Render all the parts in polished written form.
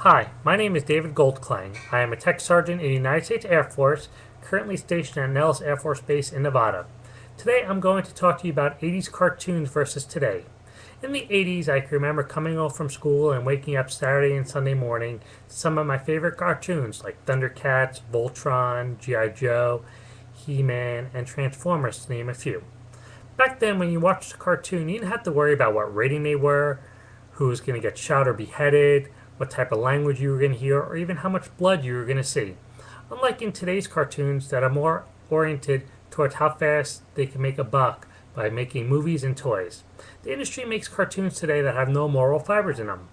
Hi, my name is David Goldklang. I am a tech sergeant in the United States Air Force, currently stationed at Nellis Air Force Base in Nevada. Today I'm going to talk to you about 80s cartoons versus today. In the 80s, I can remember coming home from school and waking up Saturday and Sunday morning to some of my favorite cartoons like Thundercats, Voltron, G.I. Joe, He-Man, and Transformers, to name a few. Back then, when you watched a cartoon, you didn't have to worry about what rating they were, who was going to get shot or beheaded, what type of language you were going to hear, or even how much blood you were going to see. Unlike in today's cartoons that are more oriented towards how fast they can make a buck by making movies and toys. The industry makes cartoons today that have no moral fibers in them.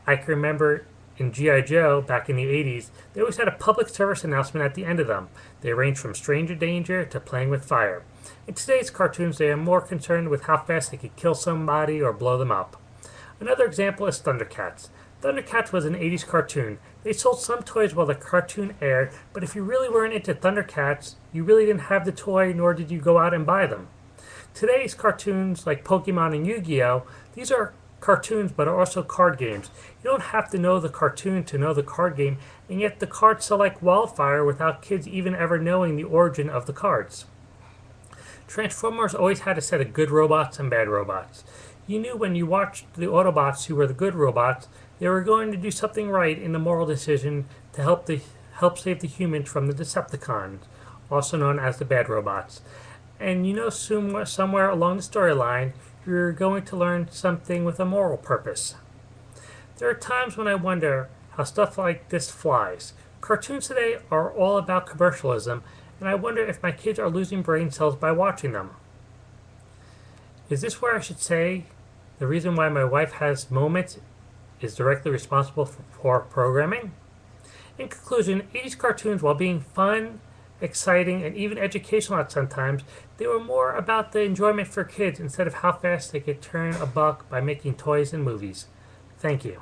I can remember in G.I. Joe back in the 80s, they always had a public service announcement at the end of them. They ranged from stranger danger to playing with fire. In today's cartoons, they are more concerned with how fast they could kill somebody or blow them up. Another example is Thundercats. Thundercats was an 80s cartoon. They sold some toys while the cartoon aired, but if you really weren't into Thundercats, you really didn't have the toy, nor did you go out and buy them. Today's cartoons, like Pokemon and Yu-Gi-Oh!, these are cartoons but are also card games. You don't have to know the cartoon to know the card game, and yet the cards sell like wildfire without kids even ever knowing the origin of the cards. Transformers always had a set of good robots and bad robots. You knew when you watched the Autobots who were the good robots, they were going to do something right in the moral decision to help save the humans from the Decepticons, also known as the bad robots. And you know somewhere along the storyline, you're going to learn something with a moral purpose. There are times when I wonder how stuff like this flies. Cartoons today are all about commercialism, and I wonder if my kids are losing brain cells by watching them. Is this where I should say the reason why my wife has moments is directly responsible for programming? In conclusion, 80s cartoons, while being fun, exciting, and even educational at sometimes, they were more about the enjoyment for kids instead of how fast they could turn a buck by making toys and movies. Thank you.